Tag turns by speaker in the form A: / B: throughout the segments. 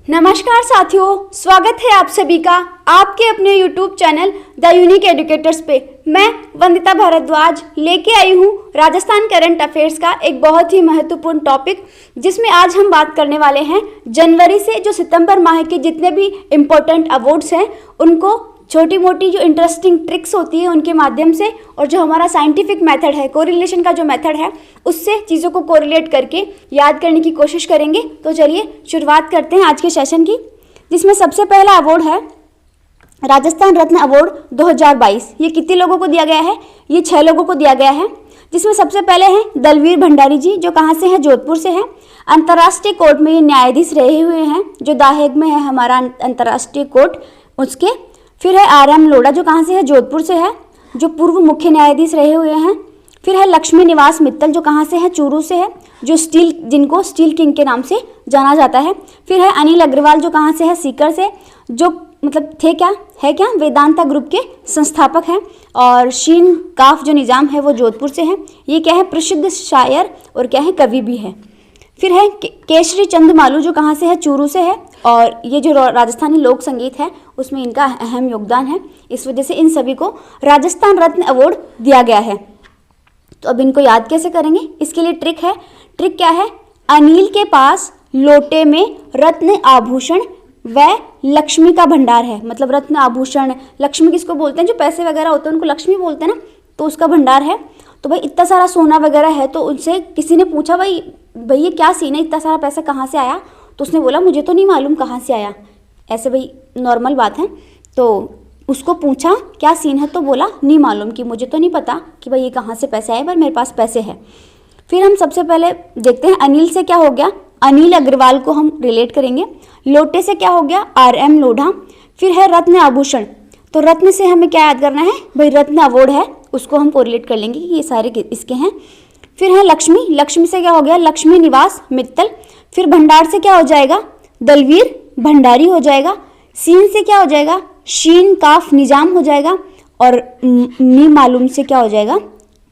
A: नमस्कार साथियों, स्वागत है आप सभी का आपके अपने YouTube channel the unique educators पे। मैं वंदिता भारद्वाज लेके आई हूँ राजस्थान करंट अफेयर्स का एक बहुत ही महत्वपूर्ण टॉपिक, जिसमें आज हम बात करने वाले हैं जनवरी से जो सितंबर माह के जितने भी इम्पोर्टेंट अवार्ड्स हैं उनको छोटी मोटी जो इंटरेस्टिंग ट्रिक्स होती है उनके माध्यम से, और जो हमारा साइंटिफिक मेथड है, कोरिलेशन का जो मेथड है, उससे चीज़ों को कोरिलेट करके याद करने की कोशिश करेंगे। तो चलिए शुरुआत करते हैं आज के सेशन की, जिसमें सबसे पहला अवार्ड है राजस्थान रत्न अवार्ड 2022। ये कितने लोगों को दिया गया है? ये 6 लोगों को दिया गया है, जिसमें सबसे पहले हैं दलवीर भंडारी जी, जो कहाँ से हैं? जोधपुर से हैं। अंतर्राष्ट्रीय कोर्ट में ये न्यायाधीश रहे हुए हैं, जो दाहेग में है हमारा अंतर्राष्ट्रीय कोर्ट उसके। फिर है RM लोढ़ा, जो कहाँ से है? जोधपुर से है, जो पूर्व मुख्य न्यायाधीश रहे हुए हैं। फिर है लक्ष्मी निवास मित्तल, जो कहाँ से है? चूरू से है, जो जिनको स्टील किंग के नाम से जाना जाता है। फिर है अनिल अग्रवाल, जो कहाँ से है? सीकर से, जो मतलब क्या वेदांता ग्रुप के संस्थापक हैं। और शीन काफ जो निजाम है वो जोधपुर से है। ये क्या है? प्रसिद्ध शायर और क्या है? कवि भी है। फिर है केशरी चंद मालू, जो कहाँ से है? चूरू से है, और ये जो राजस्थानी लोक संगीत है उसमें इनका अहम योगदान है। इस वजह से इन सभी को राजस्थान रत्न अवार्ड दिया गया है। तो अब इनको याद कैसे करेंगे? इसके लिए ट्रिक है। ट्रिक क्या है? अनिल के पास लोटे में रत्न आभूषण व लक्ष्मी का भंडार है। मतलब रत्न आभूषण, लक्ष्मी किसको बोलते हैं? जो पैसे वगैरह होते हैं उनको लक्ष्मी बोलते हैं ना, तो उसका भंडार है। तो भाई इतना सारा सोना वगैरह है, तो उनसे किसी ने पूछा भाई ये क्या सीन है, इतना सारा पैसा कहाँ से आया? तो उसने बोला मुझे तो नहीं मालूम कहाँ से आया। ऐसे भाई नॉर्मल बात है। तो उसको पूछा क्या सीन है, तो बोला नहीं मालूम, कि मुझे तो नहीं पता कि भाई ये कहाँ से पैसे आए, पर मेरे पास पैसे हैं। फिर हम सबसे पहले देखते हैं अनिल से क्या हो गया? अनिल अग्रवाल को हम रिलेट करेंगे। लोटे से क्या हो गया? RM लोढ़ा। फिर है रत्न आभूषण, तो रत्न से हमें क्या याद करना है? भाई रत्न अवार्ड है, उसको हम कोरिलेट कर लेंगे कि ये सारे इसके हैं। फिर है लक्ष्मी, लक्ष्मी से क्या हो गया? लक्ष्मी निवास मित्तल। फिर भंडार से क्या हो जाएगा? दलवीर भंडारी हो जाएगा। सीन से क्या हो जाएगा? शीन काफ निजाम हो जाएगा। और नी मालूम से क्या हो जाएगा?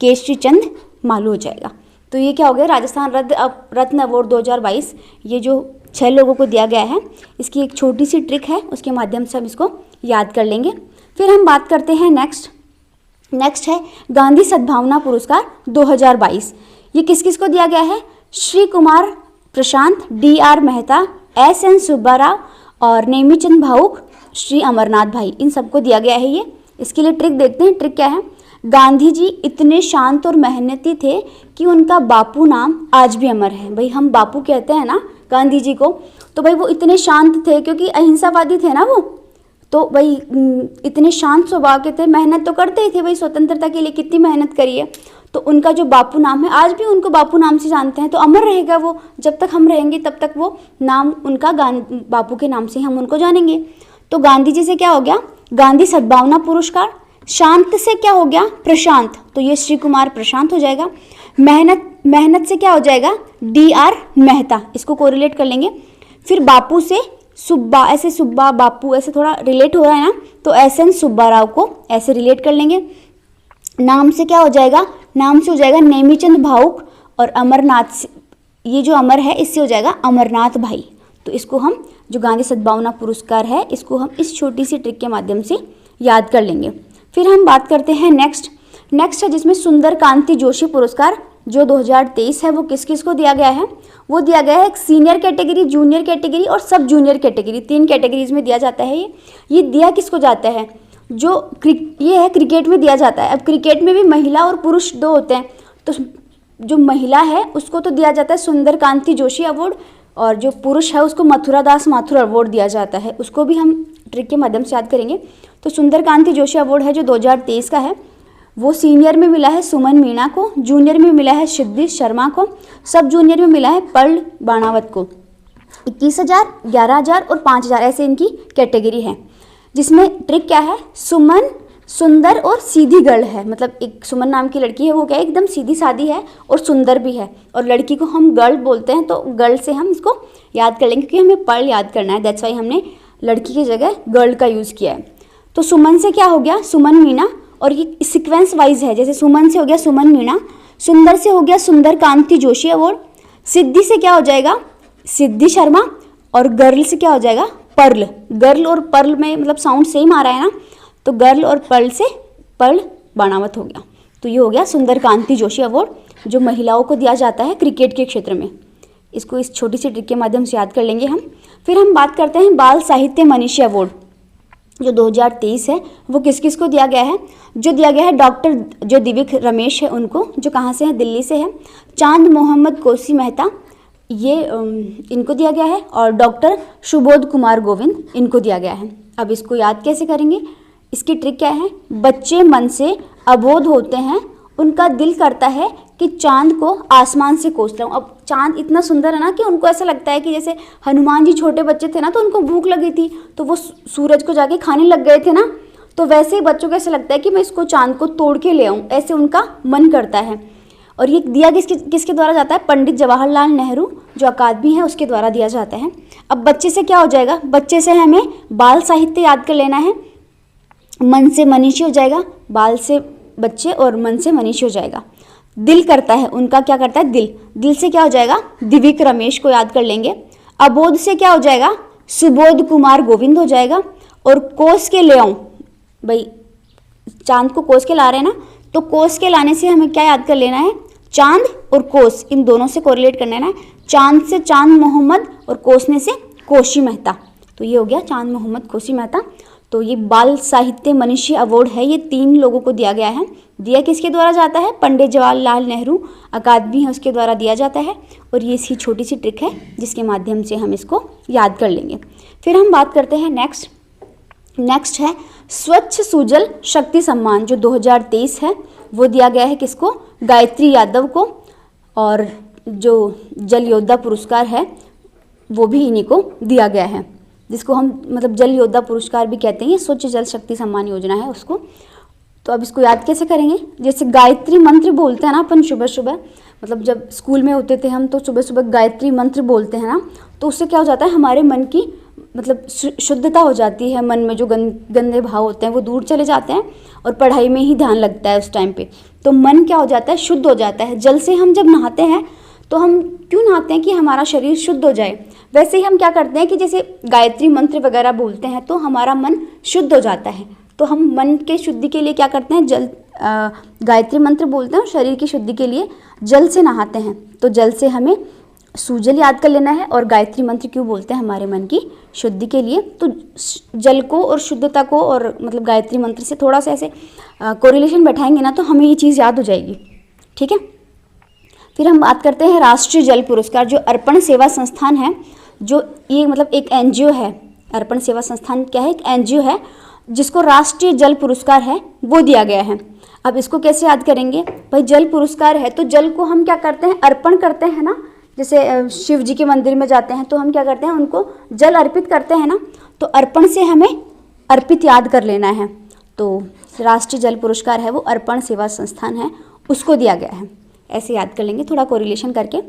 A: केशरी चंद मालू हो जाएगा। तो ये क्या हो गया? राजस्थान रत्न अवार्ड 2022 ये जो 6 लोगों को दिया गया है, इसकी एक छोटी सी ट्रिक है, उसके माध्यम से हम इसको याद कर लेंगे। फिर हम बात करते हैं नेक्स्ट है गांधी सद्भावना पुरस्कार 2022। ये किस किस को दिया गया है? श्री कुमार प्रशांत, DR मेहता, SN सुब्बाराव और नेमीचंद भावुक, श्री अमरनाथ भाई, इन सबको दिया गया है ये। इसके लिए ट्रिक देखते हैं। ट्रिक क्या है? गांधी जी इतने शांत और मेहनती थे कि उनका बापू नाम आज भी अमर है। भाई हम बापू कहते हैं ना गांधी जी को, तो भाई वो इतने शांत थे क्योंकि अहिंसावादी थे ना वो, तो भाई इतने शांत स्वभाव के थे, मेहनत तो करते ही थे भाई, स्वतंत्रता के लिए कितनी मेहनत करी है। तो उनका जो बापू नाम है, आज भी उनको बापू नाम से जानते हैं, तो अमर रहेगा वो। जब तक हम रहेंगे तब तक वो नाम उनका बापू के नाम से हम उनको जानेंगे। तो गांधी जी से क्या हो गया? गांधी सद्भावना पुरस्कार। शांत से क्या हो गया? प्रशांत, तो ये श्री कुमार प्रशांत हो जाएगा। मेहनत से क्या हो जाएगा? DR मेहता, इसको कोरिलेट कर लेंगे। फिर बापू से सुब्बा, ऐसे सुब्बा बापू ऐसे थोड़ा रिलेट हो रहा है ना, तो SN सुब्बाराव को ऐसे रिलेट कर लेंगे। नाम से क्या हो जाएगा? नाम से हो जाएगा नेमीचंद भावुक, और अमरनाथ, ये जो अमर है इससे हो जाएगा अमरनाथ भाई। तो इसको हम जो गांधी सद्भावना पुरस्कार है, इसको हम इस छोटी सी ट्रिक के माध्यम से याद कर लेंगे। फिर हम बात करते हैं नेक्स्ट है जिसमें सुंदर कांति जोशी पुरस्कार जो 2023 है, वो किस किस को दिया गया है? वो दिया गया है एक सीनियर कैटेगरी, जूनियर कैटेगरी और सब जूनियर कैटेगरी, 3 कैटेगरीज में दिया जाता है। ये दिया किसको जाता है? जो ये है क्रिकेट में दिया जाता है। अब क्रिकेट में भी महिला और पुरुष 2 होते हैं, तो जो महिला है उसको तो दिया जाता है सुंदर कांति जोशी अवार्ड, और जो पुरुष है उसको मथुरा दास माथुर अवार्ड दिया जाता है। उसको भी हम ट्रिक के माध्यम से याद करेंगे। तो सुंदर कांति जोशी अवार्ड है जो 2023 का है, वो सीनियर में मिला है सुमन मीणा को, जूनियर में मिला है सिद्धि शर्मा को, सब जूनियर में मिला है पर्ल बाणावत को। 21,000, 11,000 और 5,000 ऐसे इनकी कैटेगरी है, जिसमें ट्रिक क्या है? सुमन सुंदर और सीधी गर्ल है। मतलब एक सुमन नाम की लड़की है, वो क्या है? एकदम सीधी सादी है और सुंदर भी है, और लड़की को हम गर्ल बोलते हैं, तो गर्ल से हम इसको याद कर लेंगे क्योंकि हमें पर्ल याद करना है, दैट्स वाई हमने लड़की की जगह गर्ल का यूज़ किया है। तो सुमन से क्या हो गया? सुमन मीणा, और ये सीक्वेंस वाइज है, जैसे सुमन से हो गया सुमन मीणा, सुंदर से हो गया सुंदर कांति जोशी अवार्ड, सिद्धि से क्या हो जाएगा? सिद्धि शर्मा, और गर्ल से क्या हो जाएगा, पर्ल। गर्ल और पर्ल में मतलब साउंड सेम आ रहा है ना, तो गर्ल और पर्ल से पर्ल बाणावत हो गया। तो ये हो गया सुंदर कांति जोशी अवार्ड, जो महिलाओं को दिया जाता है क्रिकेट के क्षेत्र में। इसको इस छोटी सी ट्रिक के माध्यम से याद कर लेंगे हम। फिर हम बात करते हैं बाल साहित्य मनीषी अवार्ड, जो 2023 है, वो किस किस को दिया गया है। जो दिया गया है डॉक्टर जो दिव्य रमेश है उनको, जो कहाँ से है, दिल्ली से है। चांद मोहम्मद कोसी मेहता, ये इनको दिया गया है। और डॉक्टर सुबोध कुमार गोविंद, इनको दिया गया है। अब इसको याद कैसे करेंगे, इसकी ट्रिक क्या है, बच्चे मन से अबोध होते हैं, उनका दिल करता है कि चांद को आसमान से कोस लाऊं। अब चांद इतना सुंदर है ना कि उनको ऐसा लगता है कि जैसे हनुमान जी छोटे बच्चे थे ना, तो उनको भूख लगी थी तो वो सूरज को जाके खाने लग गए थे ना, तो वैसे ही बच्चों को ऐसा लगता है कि मैं इसको चांद को तोड़ के ले आऊँ, ऐसे उनका मन करता है। और ये दिया किसके द्वारा जाता है, पंडित जवाहरलाल नेहरू जो अकादमी है उसके द्वारा दिया जाता है। अब बच्चे से क्या हो जाएगा, बच्चे से हमें बाल साहित्य याद कर लेना है। मन से मनीषी हो जाएगा, बाल से बच्चे और मन से मनीषी हो जाएगा। दिल करता है, उनका क्या करता है, दिल। दिल से क्या हो जाएगा, दिव्यक रमेश को याद कर लेंगे। अबोध से क्या हो जाएगा, सुबोध कुमार गोविंद हो जाएगा। और कोस के ले आऊं, भाई चांद को कोस के ला रहे हैं ना, तो कोस के लाने से हमें क्या याद कर लेना है, चांद और कोस, इन दोनों से कोरिलेट करना है ना। चांद से चांद मोहम्मद और कोसने से कोशी मेहता, तो ये हो गया चांद मोहम्मद कोशी मेहता। तो ये बाल साहित्य मनीषी अवार्ड है, ये 3 लोगों को दिया गया है। दिया किसके द्वारा जाता है, पंडित जवाहरलाल नेहरू अकादमी है उसके द्वारा दिया जाता है। और ये इसकी छोटी सी ट्रिक है जिसके माध्यम से हम इसको याद कर लेंगे। फिर हम बात करते हैं नेक्स्ट है स्वच्छ सुजल शक्ति सम्मान, जो 2023 है, वो दिया गया है किसको, गायत्री यादव को। और जो जल योद्धा पुरस्कार है वो भी इन्हीं को दिया गया है, जिसको हम मतलब जल योद्धा पुरस्कार भी कहते हैं। ये स्वच्छ जल शक्ति सम्मान योजना है उसको। तो अब इसको याद कैसे करेंगे, जैसे गायत्री मंत्र बोलते हैं ना अपन सुबह सुबह, मतलब जब स्कूल में होते थे हम तो सुबह सुबह गायत्री मंत्र बोलते हैं ना, तो उससे क्या हो जाता है, हमारे मन की मतलब शुद्धता हो जाती है। मन में जो गंदे भाव होते हैं वो दूर चले जाते हैं और पढ़ाई में ही ध्यान लगता है उस टाइम पे। तो मन क्या हो जाता है, शुद्ध हो जाता है। जल से हम जब नहाते हैं तो हम क्यों नहाते हैं, कि हमारा शरीर शुद्ध हो जाए। वैसे ही हम क्या करते हैं कि जैसे गायत्री मंत्र वगैरह बोलते हैं तो हमारा मन शुद्ध हो जाता है। तो हम मन के शुद्धि के लिए क्या करते हैं, गायत्री मंत्र बोलते हैं, और शरीर की शुद्धि के लिए जल से नहाते हैं। तो जल से हमें सुजल याद कर लेना है, और गायत्री मंत्र क्यों बोलते हैं, हमारे मन की शुद्धि के लिए। तो जल को और शुद्धता को और मतलब गायत्री मंत्र से थोड़ा सा ऐसे कोरिलेशन बैठाएंगे ना, तो हमें ये चीज़ याद हो जाएगी। ठीक है। फिर हम बात करते हैं राष्ट्रीय जल पुरस्कार, जो अर्पण सेवा संस्थान है, जो ये मतलब एक एनजीओ है। अर्पण सेवा संस्थान क्या है, एक एनजीओ है जिसको राष्ट्रीय जल पुरस्कार है वो दिया गया है। अब इसको कैसे याद करेंगे, भाई जल पुरस्कार है तो जल को हम क्या करते हैं, अर्पण करते हैं ना। जैसे शिव जी के मंदिर में जाते हैं तो हम क्या करते हैं, उनको जल अर्पित करते हैं ना। तो अर्पण से हमें अर्पित याद कर लेना है। तो राष्ट्रीय जल पुरस्कार है वो अर्पण सेवा संस्थान है, उसको दिया गया है। ऐसे याद कर लेंगे थोड़ा कोरिलेशन करके।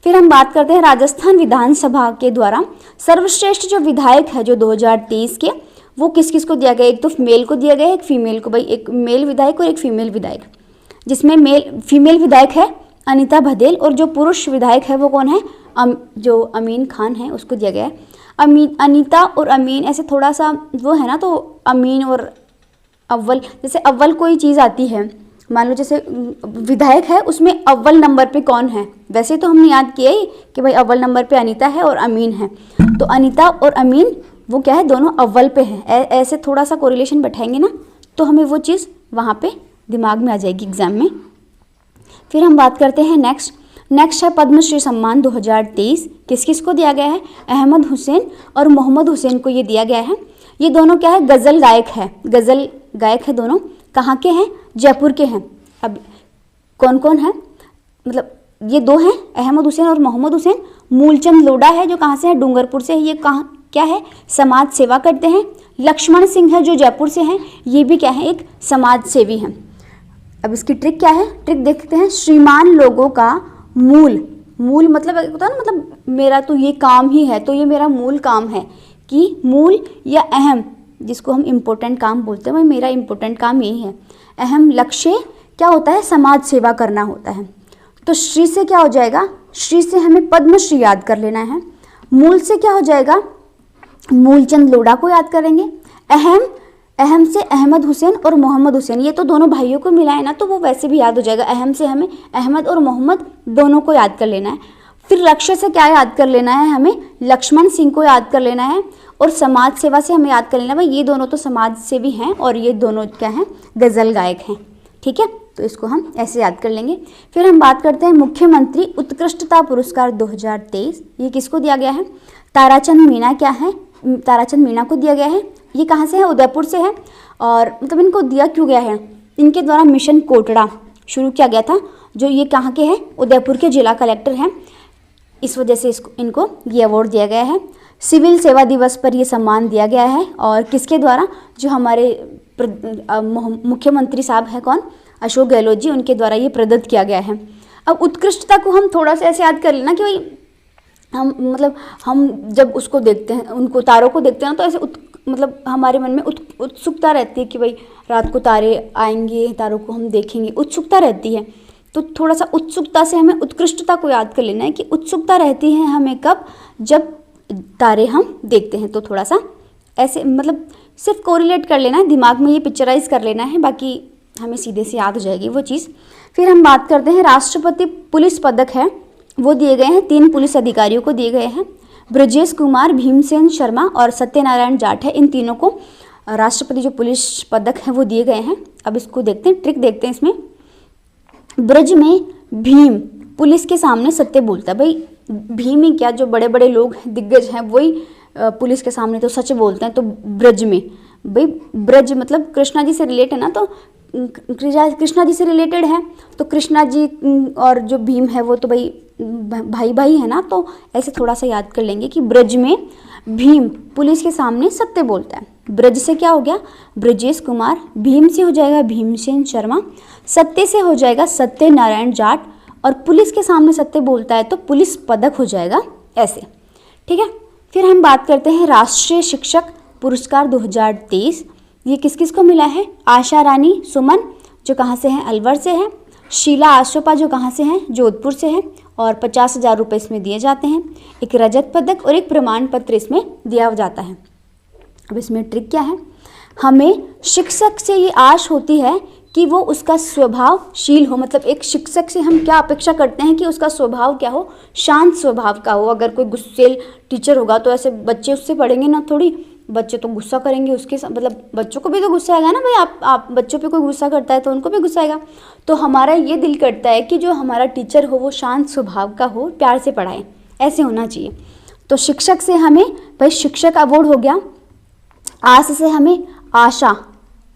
A: फिर हम बात करते हैं राजस्थान विधानसभा के द्वारा सर्वश्रेष्ठ जो विधायक है जो 2023 के, वो किस किस को दिया गया। एक तो मेल को दिया गया है, एक फीमेल को। भाई एक मेल विधायक और एक फीमेल विधायक, जिसमें फीमेल विधायक है अनीता बघेल, और जो पुरुष विधायक है वो कौन है, जो अमीन खान है, उसको दिया गया है। अनीता और अमीन ऐसे थोड़ा सा वो है ना, तो अमीन और अव्वल, जैसे अव्वल कोई चीज़ आती है, मान लो जैसे विधायक है उसमें अव्वल नंबर पे कौन है। वैसे तो हमने याद किया ही कि भाई अव्वल नंबर पे अनीता है और अमीन है, तो अनीता और अमीन वो क्या है, दोनों अव्वल पे हैं। ऐसे थोड़ा सा कोरिलेशन बैठाएंगे ना, तो हमें वो चीज़ वहाँ पे दिमाग में आ जाएगी एग्जाम में। फिर हम बात करते हैं नेक्स्ट है पद्मश्री सम्मान 2023, किस किस को दिया गया है, अहमद हुसैन और मोहम्मद हुसैन को ये दिया गया है। ये दोनों क्या है, गज़ल गायक है दोनों। कहाँ के हैं, जयपुर के हैं। अब कौन कौन है, मतलब ये दो हैं, अहमद हुसैन और मोहम्मद हुसैन। मूलचंद लोढ़ा है जो कहाँ से है, डूंगरपुर से है। ये कहाँ क्या है, समाज सेवा करते हैं। लक्ष्मण सिंह है जो जयपुर से हैं, ये भी क्या है, एक समाज सेवी हैं। अब इसकी ट्रिक क्या है, ट्रिक देखते हैं। श्रीमान लोगों का मूल मतलब होता है ना, मतलब मेरा तो ये काम ही है, तो ये मेरा मूल काम है। कि मूल या अहम, जिसको हम इम्पोर्टेंट काम बोलते हैं, भाई मेरा इम्पोर्टेंट काम यही है। अहम लक्ष्य क्या होता है, समाज सेवा करना होता है। तो श्री से क्या हो जाएगा, श्री से हमें पद्मश्री याद कर लेना है। मूल से क्या हो जाएगा, मूलचंद लोढ़ा को याद करेंगे। अहम से अहमद हुसैन और मोहम्मद हुसैन, ये तो दोनों भाइयों को मिला है ना, तो वो वैसे भी याद हो जाएगा। अहम से हमें अहमद और मोहम्मद दोनों को याद कर लेना है। फिर लक्ष्य से क्या याद कर लेना है, हमें लक्ष्मण सिंह को याद कर लेना है। और समाज सेवा से हमें याद कर लेना है, भाई ये दोनों तो समाज सेवी हैं और ये दोनों क्या हैं, गज़ल गायक हैं। ठीक है, तो इसको हम ऐसे याद कर लेंगे। फिर हम बात करते हैं मुख्यमंत्री उत्कृष्टता पुरस्कार 2023, ये किसको दिया गया है, ताराचंद मीणा क्या है, ताराचंद मीणा को दिया गया है। ये कहाँ से है, उदयपुर से है। और मतलब इनको दिया क्यों गया है, इनके द्वारा मिशन कोटड़ा शुरू किया गया था, जो ये कहाँ के हैं, उदयपुर के जिला कलेक्टर हैं, इस वजह से इनको ये अवार्ड दिया गया है। सिविल सेवा दिवस पर ये सम्मान दिया गया है और किसके द्वारा, जो हमारे मुख्यमंत्री साहब हैं कौन, अशोक गहलोत जी, उनके द्वारा ये प्रदत्त किया गया है। अब उत्कृष्टता को हम थोड़ा सा ऐसे याद कर लेना कि भाई हम जब उसको देखते हैं, उनको तारों को देखते हैं तो ऐसे मतलब हमारे मन में उत्सुकता रहती है कि भाई रात को तारे आएंगे, तारों को हम देखेंगे, उत्सुकता रहती है। तो थोड़ा सा उत्सुकता से हमें उत्कृष्टता को याद कर लेना है कि उत्सुकता रहती है हमें कब, जब तारे हम देखते हैं। तो थोड़ा सा ऐसे मतलब सिर्फ कोरिलेट कर लेना है, दिमाग में ये पिक्चराइज कर लेना है, बाकी हमें सीधे से याद हो जाएगी वो चीज़। फिर हम बात करते हैं राष्ट्रपति पुलिस पदक है, वो दिए गए हैं 3 पुलिस अधिकारियों को दिए गए हैं, ब्रजेश कुमार, भीमसेन शर्मा और सत्यनारायण जाट है। इन तीनों को राष्ट्रपति जो पुलिस पदक है वो दिए गए हैं। अब इसको देखते हैं, ट्रिक देखते हैं इसमें। ब्रज में भीम पुलिस के सामने सत्य बोलता है, भाई भीम ही क्या, जो बड़े बड़े लोग दिग्गज हैं वही पुलिस के सामने तो सच बोलते हैं। तो ब्रज में, भाई ब्रज मतलब कृष्णा जी से रिलेट है ना, तो कृष्णा जी से रिलेटेड है, तो कृष्णा जी और जो भीम है वो तो भाई भाई है ना, तो ऐसे थोड़ा सा याद कर लेंगे कि ब्रज में भीम पुलिस के सामने सत्य बोलता है। ब्रज से क्या हो गया, ब्रजेश कुमार, भीम से हो जाएगा भीमसेन शर्मा, सत्य से हो जाएगा सत्यनारायण जाट, और पुलिस के सामने सत्य बोलता है तो पुलिस पदक हो जाएगा ऐसे। ठीक है, फिर हम बात करते हैं राष्ट्रीय शिक्षक पुरस्कार 2023, ये किस किस को मिला है, आशा रानी सुमन जो कहाँ से हैं, अलवर से है, शीला आशोपा जो कहाँ से हैं, जोधपुर से है, और 50,000 रुपये इसमें दिए जाते हैं। एक रजत पदक और एक प्रमाण पत्र इसमें दिया जाता है। अब इसमें ट्रिक क्या है, हमें शिक्षक से ये आश होती है कि वो उसका स्वभावशील हो, मतलब एक शिक्षक से हम क्या अपेक्षा करते हैं कि उसका स्वभाव क्या हो, शांत स्वभाव का हो। अगर कोई गुस्सेल टीचर होगा तो ऐसे बच्चे उससे पढ़ेंगे ना, थोड़ी बच्चे तो गुस्सा करेंगे उसके साथ, मतलब बच्चों को भी तो गुस्सा आएगा ना भाई, आप बच्चों पे कोई गुस्सा करता है तो उनको भी गुस्सा आएगा। तो हमारा ये दिल करता है कि जो हमारा टीचर हो वो शांत स्वभाव का हो, प्यार से पढ़ाए, ऐसे होना चाहिए। तो शिक्षक से हमें भाई शिक्षक अवार्ड हो गया। आस से हमें आशा,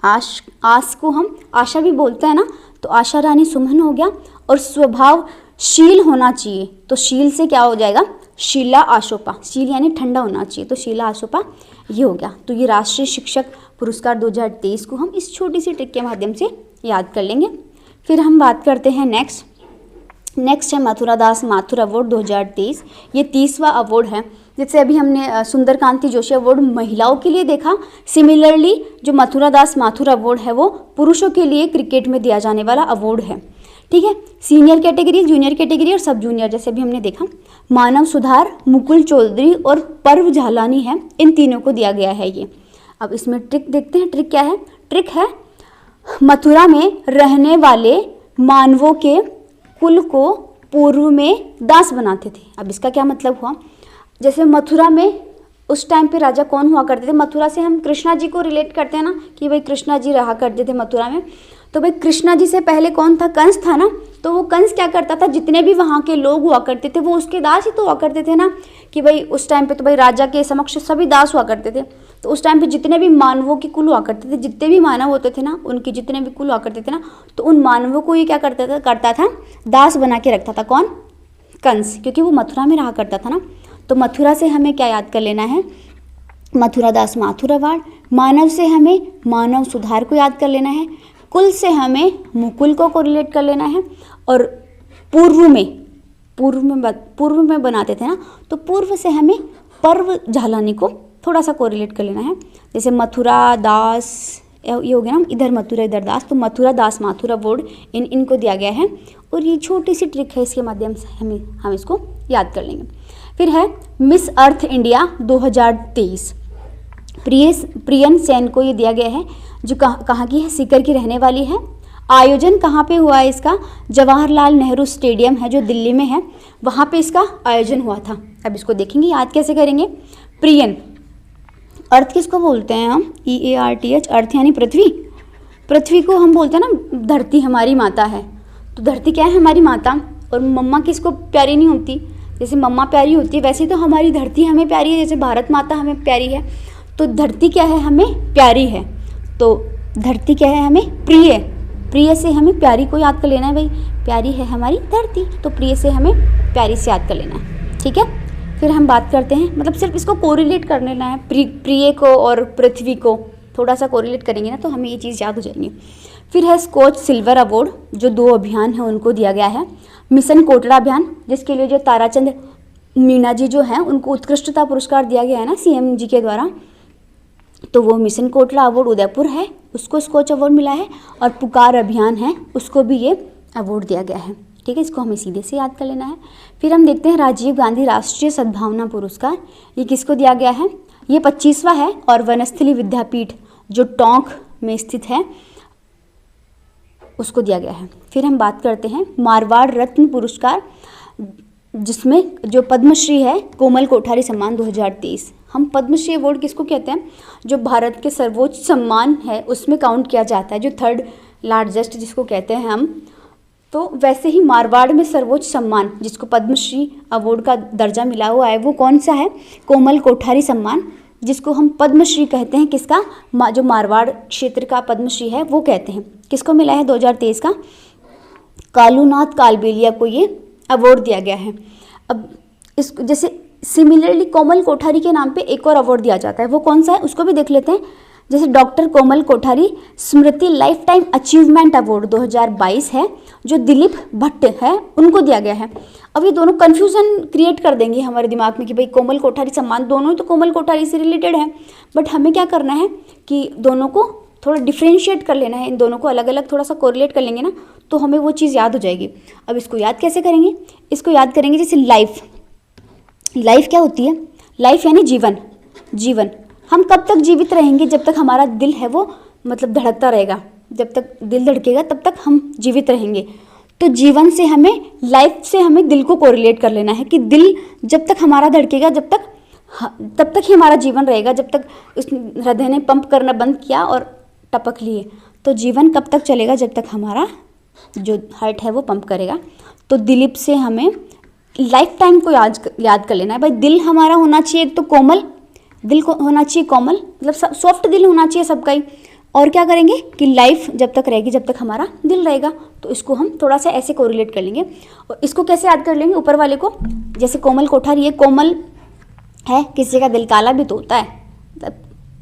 A: आस को हम आशा भी बोलते हैं ना, तो आशा रानी सुमन हो गया। और स्वभावशील होना चाहिए, तो शील से क्या हो जाएगा, शीला आशोपा, शील यानी ठंडा होना चाहिए, तो शीला आशोपा ये हो गया। तो ये राष्ट्रीय शिक्षक पुरस्कार 2023 को हम इस छोटी सी ट्रिक के माध्यम से याद कर लेंगे। फिर हम बात करते हैं नेक्स्ट है मथुरा दास माथुर अवार्ड 2023, ये 30वां अवार्ड है। जैसे अभी हमने सुंदरकांति जोशी अवार्ड महिलाओं के लिए देखा, सिमिलरली जो मथुरा दास माथुर अवार्ड है वो पुरुषों के लिए क्रिकेट में दिया जाने वाला अवार्ड है। ठीक है, सीनियर कैटेगरी, जूनियर कैटेगरी और सब जूनियर जैसे भी हमने देखा। मानव सुधार मुकुल चौधरी और पर्व झालानी है, इन तीनों को दिया गया है ये। अब इसमें ट्रिक देखते हैं, ट्रिक क्या है, ट्रिक है मथुरा में रहने वाले मानवों के कुल को पूर्व में दास बनाते थे। अब इसका क्या मतलब हुआ, जैसे मथुरा में उस टाइम पे राजा कौन हुआ करते थे, मथुरा से हम कृष्णा जी को रिलेट करते हैं ना कि भाई कृष्णा जी रहा करते थे मथुरा में। तो भाई कृष्णा जी से पहले कौन था, कंस था ना। तो वो कंस क्या करता था, जितने भी वहाँ के लोग हुआ करते थे वो उसके दास ही तो हुआ करते थे ना, कि भाई उस टाइम पे तो भाई राजा के समक्ष सभी दास हुआ करते थे। तो उस टाइम पे जितने भी मानवों की कुल हुआ करते थे, जितने भी मानव होते थे ना, उनके जितने भी कुल हुआ करते थे ना, तो उन मानवों को ये क्या करता था दास बना के रखता था। कौन, कंस, क्योंकि वो मथुरा में रहा करता था ना। तो मथुरा से हमें क्या याद कर लेना है, मथुरा दास माथुर अवार्ड। मानव से हमें मानव सुधार को याद कर लेना है। कुल से हमें मुकुल को रिलेट कर लेना है। और पूर्व में बनाते थे ना, तो पूर्व से हमें पर्व झालानी को थोड़ा सा कोरिलेट कर लेना है। जैसे मथुरा दास ये हो गया ना, इधर मथुरा इधर दास, तो मथुरा दास माथुर अवार्ड इनको दिया गया है। और ये छोटी सी ट्रिक है, इसके माध्यम से हम इसको याद कर लेंगे। फिर है Miss Earth India 2023, prion Sen को ये दिया गया है, जो कहाँ की है, सीकर की रहने वाली है। आयोजन कहाँ पे हुआ है इसका, जवाहरलाल नेहरू स्टेडियम है जो दिल्ली में है, वहाँ पे इसका आयोजन हुआ था। अब इसको देखेंगे, याद कैसे करेंगे। प्रियन, अर्थ किसको बोलते हैं हम, EARTH, अर्थ यानी पृथ्वी। पृथ्वी को हम बोलते हैं ना, धरती हमारी माता है, तो धरती क्या है, हमारी माता। और मम्मा किसको प्यारी नहीं होती, जैसे मम्मा प्यारी होती है वैसे तो हमारी धरती हमें प्यारी है, जैसे भारत माता हमें प्यारी है, तो धरती क्या है, हमें प्यारी है। तो धरती क्या है, हमें प्रिय, प्रिय से हमें प्यारी को याद कर लेना है भाई, प्यारी है हमारी धरती, तो प्रिय से हमें प्यारी से याद कर लेना है, ठीक है। फिर हम बात करते हैं, मतलब सिर्फ इसको कोरिलेट कर लेना है, प्रिय को और पृथ्वी को थोड़ा सा कोरिलेट करेंगे ना तो हमें ये चीज़ याद हो जाएंगी। फिर है स्कॉच सिल्वर अवार्ड, जो 2 अभियान हैं उनको दिया गया है। मिशन कोटड़ा अभियान, जिसके लिए जो ताराचंद मीना जी जो हैं उनको उत्कृष्टता पुरस्कार दिया गया है ना CM जी के द्वारा, तो वो मिशन कोटड़ा अवार्ड उदयपुर है, उसको स्कॉच अवार्ड मिला है। और पुकार अभियान है, उसको भी ये अवार्ड दिया गया है, ठीक है। इसको हमें सीधे से याद कर लेना है। फिर हम देखते हैं राजीव गांधी राष्ट्रीय सद्भावना पुरस्कार, ये किसको दिया गया है, ये 25वां है। और वनस्थली विद्यापीठ जो टोंक में स्थित है उसको दिया गया है। फिर हम बात करते हैं मारवाड़ रत्न पुरस्कार, जिसमें जो पद्मश्री है कोमल कोठारी सम्मान 2023। हम पद्मश्री अवार्ड किसको कहते हैं, जो भारत के सर्वोच्च सम्मान है उसमें काउंट किया जाता है, जो 3rd लार्जेस्ट जिसको कहते हैं हम। तो वैसे ही मारवाड़ में सर्वोच्च सम्मान जिसको पद्मश्री अवार्ड का दर्जा मिला हुआ है वो कौन सा है, कोमल कोठारी सम्मान, जिसको हम पद्मश्री कहते हैं। किसका, जो मारवाड़ क्षेत्र का पद्मश्री है वो कहते हैं। किसको मिला है 2023 का, कालूनाथ कालबेलिया को ये अवार्ड दिया गया है। अब इस जैसे सिमिलरली कोमल कोठारी के नाम पे एक और अवार्ड दिया जाता है, वो कौन सा है उसको भी देख लेते हैं। जैसे डॉक्टर कोमल कोठारी स्मृति लाइफ टाइम अचीवमेंट अवार्ड 2022 है, जो दिलीप भट्ट है उनको दिया गया है। अब ये दोनों कन्फ्यूज़न क्रिएट कर देंगे हमारे दिमाग में कि भाई कोमल कोठारी सम्मान, दोनों ही तो कोमल कोठारी से रिलेटेड है, बट हमें क्या करना है कि दोनों को थोड़ा डिफ्रेंशिएट कर लेना है, इन दोनों को अलग अलग थोड़ा सा कोरिलेट कर लेंगे ना तो हमें वो चीज़ याद हो जाएगी। अब इसको याद कैसे करेंगे, इसको याद करेंगे जैसे लाइफ, लाइफ क्या होती है, लाइफ यानी जीवन, जीवन। हम कब तक जीवित रहेंगे, जब तक हमारा दिल है वो मतलब धड़कता रहेगा, जब तक दिल धड़केगा तब तक हम जीवित रहेंगे। तो जीवन से हमें, लाइफ से हमें दिल को कोरिलेट कर लेना है कि दिल जब तक हमारा धड़केगा तब तक ही हमारा जीवन रहेगा, जब तक उस हृदय ने पंप करना बंद किया और टपक लिए, तो जीवन कब तक चलेगा, जब तक हमारा जो हार्ट है वो पंप करेगा। तो दिलीप से हमें लाइफ टाइम को याद कर लेना है भाई। दिल हमारा होना चाहिए एक तो कोमल, दिल को होना चाहिए कोमल, मतलब सॉफ्ट दिल होना चाहिए सबका ही। और क्या करेंगे कि लाइफ जब तक रहेगी जब तक हमारा दिल रहेगा, तो इसको हम थोड़ा सा ऐसे कोरिलेट कर लेंगे। और इसको कैसे याद कर लेंगे, ऊपर वाले को, जैसे कोमल कोठारी है, कोमल है, किसी का दिल काला भी तो होता है,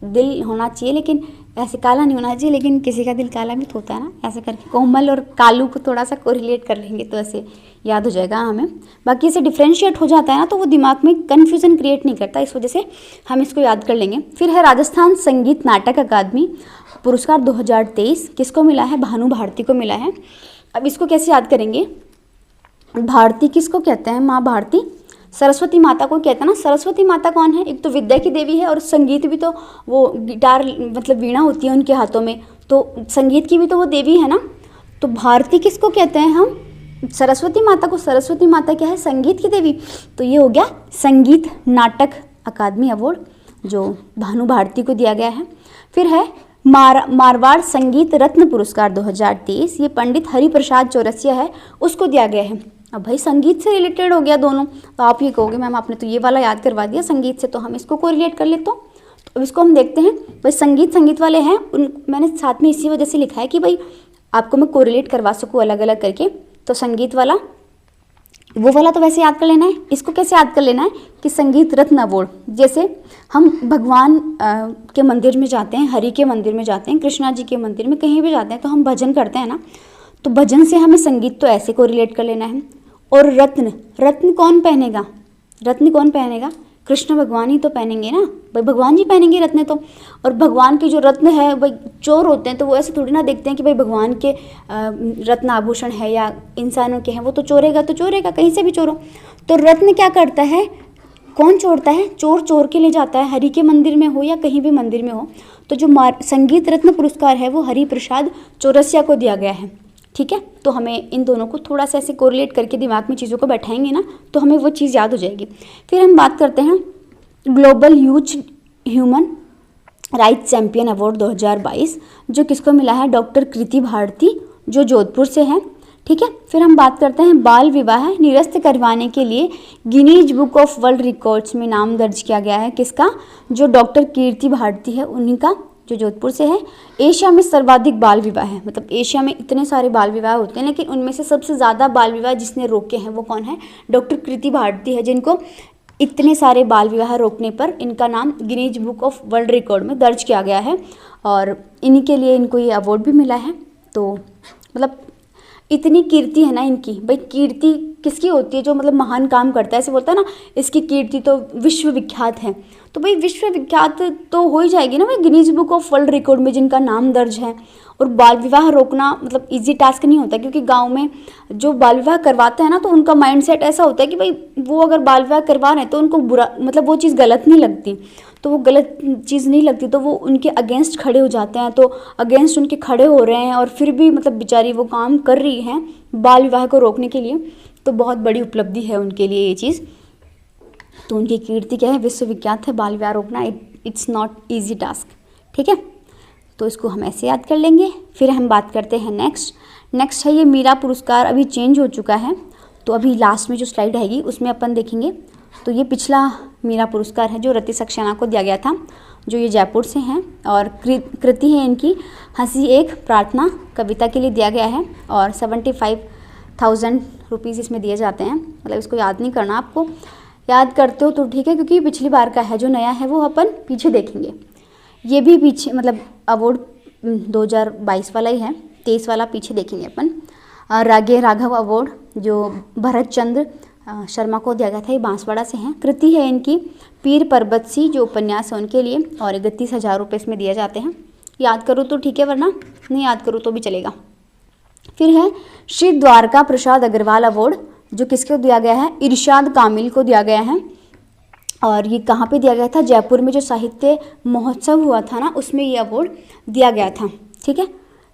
A: दिल होना चाहिए लेकिन ऐसे काला नहीं होना चाहिए, लेकिन किसी का दिल काला भी तो होता है ना, ऐसे करके कोमल और कालू को थोड़ा सा कोरिलेट कर लेंगे तो ऐसे याद हो जाएगा हमें। बाकी इसे डिफ्रेंशिएट हो जाता है ना तो वो दिमाग में कन्फ्यूज़न क्रिएट नहीं करता, इस वजह से हम इसको याद कर लेंगे। फिर है राजस्थान संगीत नाटक अकादमी पुरस्कार 2023, किसको मिला है, भानु भारती को मिला है। अब इसको कैसे याद करेंगे, भारती किसको कहते हैं, माँ भारती सरस्वती माता को कहते हैं ना। सरस्वती माता कौन है, एक तो विद्या की देवी है और संगीत भी, तो वो गिटार मतलब वीणा होती है उनके हाथों में, तो संगीत की भी तो वो देवी है ना। तो भारती किसको कहते हैं हम, सरस्वती माता को। सरस्वती माता क्या है, संगीत की देवी। तो ये हो गया संगीत नाटक अकादमी अवार्ड जो भानु भारती को दिया गया है। फिर है मारवाड़ संगीत रत्न पुरस्कार 2023, ये पंडित हरिप्रसाद चौरसिया है उसको दिया गया है। अब भाई संगीत से रिलेटेड हो गया दोनों, तो आप ये कहोगे मैम आपने तो ये वाला याद करवा दिया संगीत से, तो हम इसको कोरिलेट कर लेते हो। तो अब इसको हम देखते हैं भाई, संगीत वाले हैं उन, मैंने साथ में इसी वजह से लिखा है कि भाई आपको मैं कोरिलेट करवा सकूँ अलग अलग करके। तो संगीत वाला, वो वाला तो वैसे याद कर लेना है। इसको कैसे याद कर लेना है कि संगीत रत्न अवार्ड, जैसे हम भगवान के मंदिर में जाते हैं, हरि के मंदिर में जाते हैं, कृष्णा जी के मंदिर में, कहीं भी जाते हैं तो हम भजन करते हैं ना, तो भजन से हमें संगीत तो ऐसे कोरिलेट कर लेना है। और रत्न, रत्न कौन पहनेगा, रत्न कौन पहनेगा, कृष्ण भगवान ही तो पहनेंगे ना भाई, भगवान जी पहनेंगे रत्न तो। और भगवान के जो रत्न है भाई चोर होते हैं, तो वो ऐसे थोड़ी ना देखते हैं कि भाई भगवान के रत्न आभूषण है या इंसानों के हैं, वो तो चोरेगा तो चोरेगा, कहीं से भी चोरो। तो रत्न क्या करता है, कौन चोरता है? चोर चोर के ले जाता है, हरि के मंदिर में हो या कहीं भी मंदिर में हो। तो जो संगीत रत्न पुरस्कार है वो हरि प्रसाद चौरसिया को दिया गया है। ठीक है, तो हमें इन दोनों को थोड़ा सा ऐसे कोरिलेट करके दिमाग में चीज़ों को बैठाएंगे ना, तो हमें वो चीज़ याद हो जाएगी। फिर हम बात करते हैं global youth human rights champion award 2022, जो किसको मिला है? डॉक्टर कृति भारती, जो जोधपुर से है। ठीक है, फिर हम बात करते हैं बाल विवाह निरस्त करवाने के लिए Guinness book of world records में नाम दर्ज किया गया है। किसका? जो डॉक्टर कीर्ति भारती है उन्हीं का, जो जोधपुर से है। एशिया में सर्वाधिक बाल विवाह है, मतलब एशिया में इतने सारे बाल विवाह होते हैं, लेकिन उनमें से सबसे ज़्यादा बाल विवाह जिसने रोके हैं वो कौन है? डॉक्टर कृति भारती है, जिनको इतने सारे बाल विवाह रोकने पर इनका नाम Guinness book of world record में दर्ज किया गया है, और इन्हीं के लिए इनको ये अवार्ड भी मिला है। तो मतलब इतनी कीर्ति है ना इनकी। भाई कीर्ति किसकी होती है? जो मतलब महान काम करता है, ऐसे बोलता है ना, इसकी कीर्ति तो विश्व विख्यात है। तो भाई विश्व विख्यात तो हो ही जाएगी ना भाई, Guinness book of world record में जिनका नाम दर्ज है। और बाल विवाह रोकना मतलब इजी टास्क नहीं होता, क्योंकि गांव में जो बाल विवाह करवाते हैं ना, तो उनका माइंडसेट ऐसा होता है कि भाई वो अगर बाल विवाह करवा रहे हैं तो उनको बुरा, मतलब वो चीज़ गलत नहीं लगती। तो वो गलत चीज़ नहीं लगती तो वो उनके अगेंस्ट खड़े हो जाते हैं। तो अगेंस्ट उनके खड़े हो रहे हैं और फिर भी मतलब बेचारी वो काम कर रही हैं बाल विवाह को रोकने के लिए, तो बहुत बड़ी उपलब्धि है उनके लिए ये चीज़। तो उनकी कीर्ति क्या है? विश्वविख्यात है। बाल विवाह रोकना इट्स नॉट ईजी टास्क। ठीक है, तो इसको हम ऐसे याद कर लेंगे। फिर हम बात करते हैं नेक्स्ट है ये मीरा पुरस्कार। अभी चेंज हो चुका है, तो अभी लास्ट में जो स्लाइड आएगी उसमें अपन देखेंगे। तो ये पिछला मीरा पुरस्कार है जो रति सक्सेना को दिया गया था, जो ये जयपुर से हैं, और कृति है इनकी हंसी एक प्रार्थना कविता के लिए दिया गया है, और 75,000 रुपीज़ इसमें दिए जाते हैं। मतलब इसको याद नहीं करना, आपको याद करते हो तो ठीक है, क्योंकि पिछली बार का है। जो नया है वो अपन पीछे देखेंगे। ये भी पीछे मतलब अवार्ड 2022 वाला ही है, 23 वाला पीछे देखेंगे अपन। रागे राघव अवार्ड जो भरत चंद्र शर्मा को दिया गया था, ये बांसवाड़ा से हैं। कृति है इनकी पीर पर्वत सी, जो उपन्यास है उनके लिए, और 31,000 रुपये इसमें दिए जाते हैं। याद करो तो ठीक है, वरना नहीं याद करो तो भी चलेगा। फिर है श्री द्वारका प्रसाद अग्रवाल अवार्ड, जो किसको दिया गया है? इरशाद कामिल को दिया गया है। और ये कहाँ पे दिया गया था? जयपुर में जो साहित्य महोत्सव हुआ था ना, उसमें ये अवार्ड दिया गया था। ठीक है,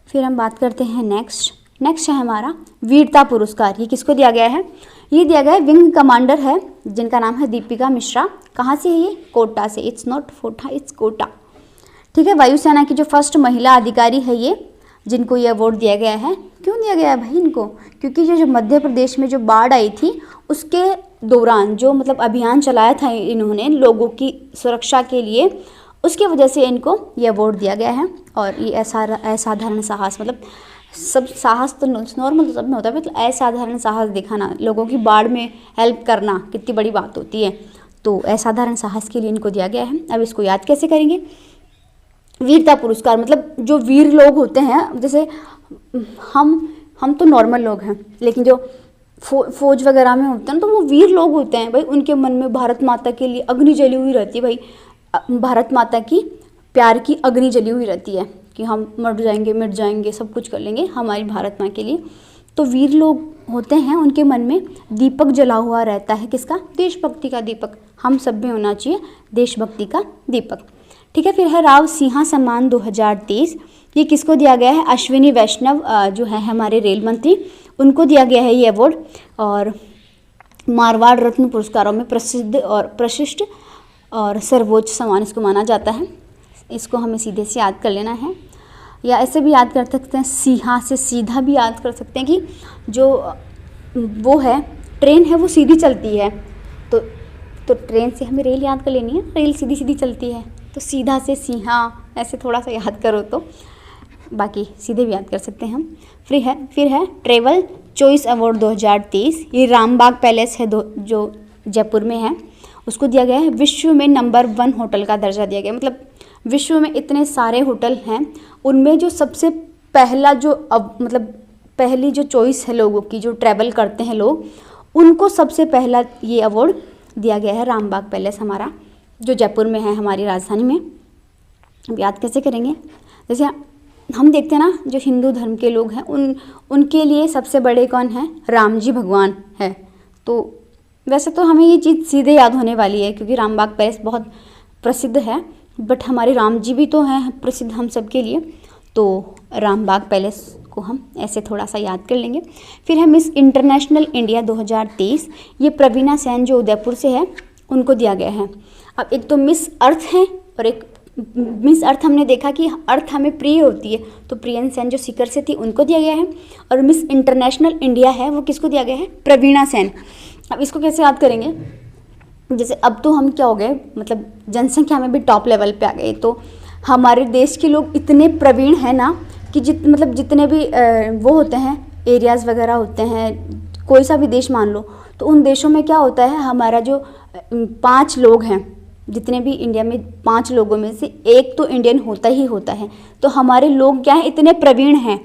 A: फिर हम बात करते हैं नेक्स्ट है हमारा वीरता पुरस्कार। ये किसको दिया गया है? ये दिया गया है विंग कमांडर है, जिनका नाम है दीपिका मिश्रा। कहाँ से है ये? कोटा से। इट्स नॉट फोटा, इट्स कोटा। ठीक है, वायुसेना की जो फर्स्ट महिला अधिकारी है ये, जिनको ये अवार्ड दिया गया है। क्यों दिया गया है भाई इनको? क्योंकि जो मध्य प्रदेश में जो बाढ़ आई थी उसके दौरान जो मतलब अभियान चलाया था इन्होंने लोगों की सुरक्षा के लिए, उसके वजह से इनको ये अवार्ड दिया गया है। और ये असाधारण साहस, मतलब सब साहस तो नॉर्मल तो सब में होता है, मतलब असाधारण साहस दिखाना, लोगों की बाढ़ में हेल्प करना कितनी बड़ी बात होती है। तो असाधारण साहस के लिए इनको दिया गया है। अब इसको याद कैसे करेंगे? वीरता पुरस्कार मतलब जो वीर लोग होते हैं, जैसे हम तो नॉर्मल लोग हैं, लेकिन जो फौज वगैरह में होते हैं तो वो वीर लोग होते हैं भाई। उनके मन में भारत माता के लिए अग्नि जली हुई रहती है भाई, भारत माता की प्यार की अग्नि जली हुई रहती है कि हम मर जाएंगे मिट जाएंगे, सब कुछ कर लेंगे हमारी भारत माँ के लिए। तो वीर लोग होते हैं, उनके मन में दीपक जला हुआ रहता है। किसका? देशभक्ति का दीपक। हम सब में होना चाहिए देशभक्ति का दीपक। ठीक है, फिर है राव सिंहा सम्मान 2023। ये किसको दिया गया है? अश्विनी वैष्णव जो है हमारे रेल मंत्री, उनको दिया गया है ये अवार्ड। और मारवाड़ रत्न पुरस्कारों में प्रशिष्ट और सर्वोच्च सम्मान इसको माना जाता है। इसको हमें सीधे से याद कर लेना है, या ऐसे भी याद कर सकते हैं, सिंहा से सीधा भी याद कर सकते हैं कि जो वो है ट्रेन है वो सीधी चलती है, तो ट्रेन से हमें रेल याद कर लेनी है, रेल सीधी सीधी चलती है, तो सीधा से सिंहा ऐसे थोड़ा सा याद करो, तो बाकी सीधे भी याद कर सकते हैं हम। फिर है ट्रेवल चॉइस अवार्ड 2023। ये रामबाग पैलेस है जो जयपुर में है, उसको दिया गया है। विश्व में नंबर 1 होटल का दर्जा दिया गया। मतलब विश्व में इतने सारे होटल हैं, उनमें जो सबसे पहला मतलब पहली जो चॉइस है लोगों की, जो ट्रैवल करते हैं लोग, उनको सबसे पहला ये अवार्ड दिया गया है। रामबाग पैलेस हमारा जो जयपुर में है, हमारी राजधानी में। अब याद कैसे करेंगे? जैसे हम देखते हैं ना, जो हिंदू धर्म के लोग हैं उनके लिए सबसे बड़े कौन हैं? राम जी भगवान है। तो वैसे तो हमें ये चीज़ सीधे याद होने वाली है क्योंकि रामबाग पैलेस बहुत प्रसिद्ध है, बट हमारे राम जी भी तो हैं प्रसिद्ध हम सब के लिए, तो रामबाग पैलेस को हम ऐसे थोड़ा सा याद कर लेंगे। फिर है मिस इंटरनेशनल इंडिया 2023, ये प्रवीणा सेन जो उदयपुर से है उनको दिया गया है। अब एक तो मिस अर्थ है और एक मिस अर्थ हमने देखा कि अर्थ हमें प्रिय होती है, तो प्रियन सेन जो सीकर से थी उनको दिया गया है। और मिस इंटरनेशनल इंडिया है वो किसको दिया गया है? प्रवीणा सेन। अब इसको कैसे याद करेंगे? जैसे अब तो हम क्या हो गए, मतलब जनसंख्या में भी टॉप लेवल पे आ गए, तो हमारे देश के लोग इतने प्रवीण हैं ना कि जितने भी वो होते हैं एरियाज़ वगैरह होते हैं, कोई सा भी देश मान लो, तो उन देशों में क्या होता है, हमारा जो 5 लोग हैं, जितने भी इंडिया में 5 लोगों में से एक तो इंडियन होता ही होता है। तो हमारे लोग क्या हैं, इतने प्रवीण हैं।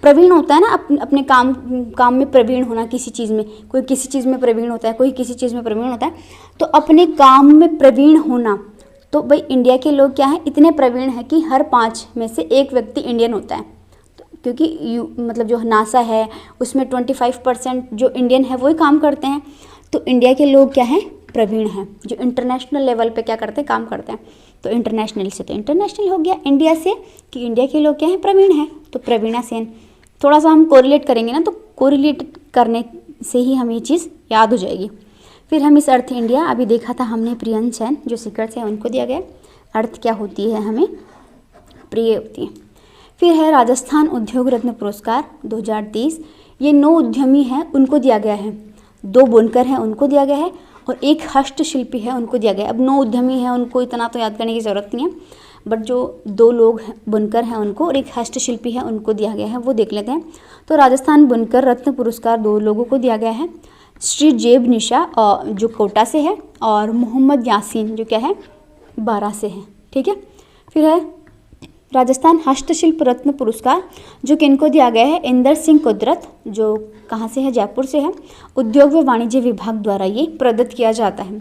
A: प्रवीण होता है ना अपने काम में प्रवीण होना, किसी चीज़ में, कोई किसी चीज़ में प्रवीण होता है, कोई किसी चीज़ में प्रवीण होता है, तो अपने काम में प्रवीण होना, तो भाई इंडिया के लोग क्या हैं, इतने प्रवीण हैं कि हर 5 में से एक व्यक्ति इंडियन होता है। तो क्योंकि मतलब जो नासा है उसमें 25% जो इंडियन है वही काम करते हैं, तो इंडिया के लोग क्या हैं, प्रवीण हैं, जो इंटरनेशनल लेवल पे क्या करते हैं, काम करते हैं। तो इंटरनेशनल से तो इंटरनेशनल हो गया, इंडिया से कि इंडिया के लोग क्या हैं, प्रवीण हैं, तो प्रवीणा सेन। थोड़ा सा हम कोरिलेट करेंगे ना, तो कोरिलेट करने से ही हमें ये चीज़ याद हो जाएगी। फिर हम इस अर्थ इंडिया अभी देखा था हमने, प्रियन सेन जो सीकर से उनको दिया गया। अर्थ क्या होती है, हमें प्रिय होती है। फिर है राजस्थान उद्योग रत्न पुरस्कार 2023, ये 9 उद्यमी हैं उनको दिया गया है, 2 बुनकर हैं उनको दिया गया है और 1 हस्तशिल्पी है उनको दिया गया है। अब 9 उद्यमी हैं उनको इतना तो याद करने की ज़रूरत नहीं है, बट जो 2 लोग बुनकर हैं उनको और 1 हस्तशिल्पी है उनको दिया गया है, वो देख लेते हैं। तो राजस्थान बुनकर रत्न पुरस्कार 2 लोगों को दिया गया है, श्री जेब निशा जो कोटा से है और मोहम्मद यासीन जो क्या है, बारा से है। ठीक है। फिर है राजस्थान हस्तशिल्प रत्न पुरस्कार जो किनको दिया गया है, इंदर सिंह कुदरत जो कहाँ से है, जयपुर से है, उद्योग व वाणिज्य विभाग द्वारा ये प्रदत्त किया जाता है।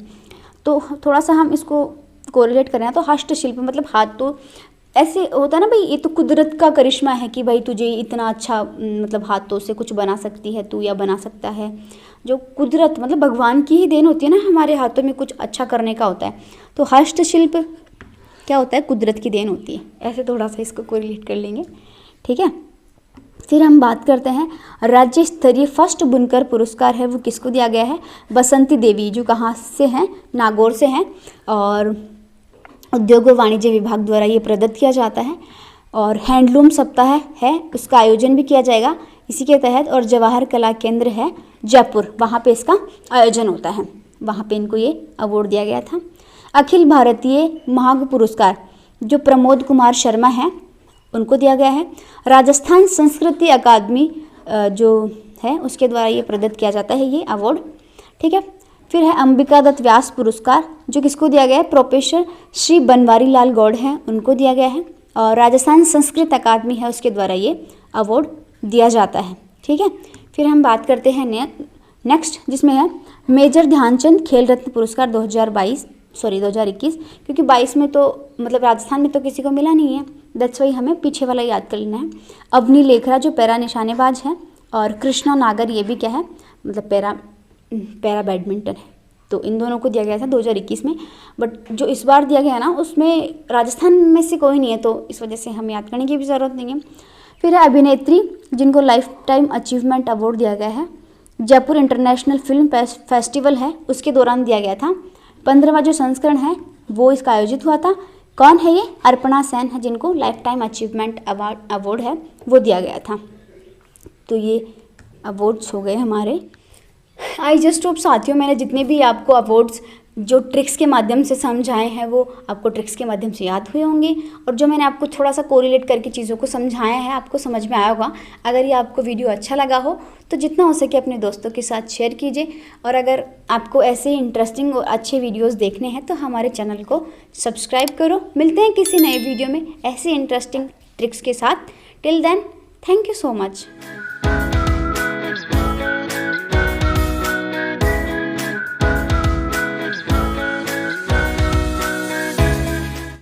A: तो थोड़ा सा हम इसको कोरिलेट करें तो हस्तशिल्प मतलब हाथ, तो ऐसे होता है ना भाई, ये तो कुदरत का करिश्मा है कि भाई तुझे इतना अच्छा मतलब हाथों से कुछ बना सकती है तू, या बना सकता है। जो कुदरत मतलब भगवान की ही देन होती है ना, हमारे हाथों में कुछ अच्छा करने का होता है, तो हस्तशिल्प क्या होता है, कुदरत की देन होती है। ऐसे थोड़ा सा इसको कोरिलेट कर लेंगे। ठीक है। फिर हम बात करते हैं राज्य स्तरीय फर्स्ट बुनकर पुरस्कार है वो किसको दिया गया है, बसंती देवी जो कहाँ से हैं, नागौर से हैं और उद्योग व वाणिज्य विभाग द्वारा ये प्रदत्त किया जाता है। और हैंडलूम सप्ताह है उसका आयोजन भी किया जाएगा इसी के तहत, और जवाहर कला केंद्र है जयपुर, वहाँ पे इसका आयोजन होता है, वहाँ पे इनको ये अवार्ड दिया गया था। अखिल भारतीय महाग पुरस्कार जो प्रमोद कुमार शर्मा हैं उनको दिया गया है। राजस्थान संस्कृति अकादमी जो है उसके द्वारा ये प्रदत्त किया जाता है ये अवार्ड। ठीक है। फिर है अंबिका दत्त व्यास पुरस्कार जो किसको दिया गया है, प्रोफेसर श्री बनवारी लाल गौड़ हैं उनको दिया गया है, और राजस्थान संस्कृत अकादमी है उसके द्वारा ये अवार्ड दिया जाता है। ठीक है। फिर हम बात करते हैं नेक्स्ट जिसमें है मेजर ध्यानचंद खेल रत्न पुरस्कार 2021, क्योंकि 22 में तो मतलब राजस्थान में तो किसी को मिला नहीं है, दैट्स वाई हमें पीछे वाला याद कर लेना है। अवनी लेखरा जो पैरा निशानेबाज है, और कृष्णा नागर ये भी क्या है, मतलब पैरा बैडमिंटन है, तो इन दोनों को दिया गया था 2021 में। बट जो इस बार दिया गया ना उसमें राजस्थान में से कोई नहीं है, तो इस वजह से हमें याद करने की भी ज़रूरत नहीं है। फिर है अभिनेत्री जिनको लाइफ टाइम अचीवमेंट अवार्ड दिया गया है, जयपुर इंटरनेशनल फिल्म फेस्टिवल है उसके दौरान दिया गया था, 15वां जो संस्करण है वो इसका आयोजित हुआ था। कौन है ये, अर्पणा सेन है जिनको लाइफ टाइम अचीवमेंट अवार्ड है वो दिया गया था। तो ये अवार्ड्स हो गए हमारे। आई जस्ट होप साथियों मैंने जितने भी आपको अवार्ड्स जो ट्रिक्स के माध्यम से समझाए हैं वो आपको ट्रिक्स के माध्यम से याद हुए होंगे, और जो मैंने आपको थोड़ा सा कोरिलेट करके चीज़ों को समझाया है आपको समझ में आया होगा। अगर ये आपको वीडियो अच्छा लगा हो तो जितना हो सके अपने दोस्तों के साथ शेयर कीजिए, और अगर आपको ऐसे ही इंटरेस्टिंग और अच्छे वीडियोज़ देखने हैं तो हमारे चैनल को सब्सक्राइब करो। मिलते हैं किसी नए वीडियो में ऐसे इंटरेस्टिंग ट्रिक्स के साथ। Till then thank you so much.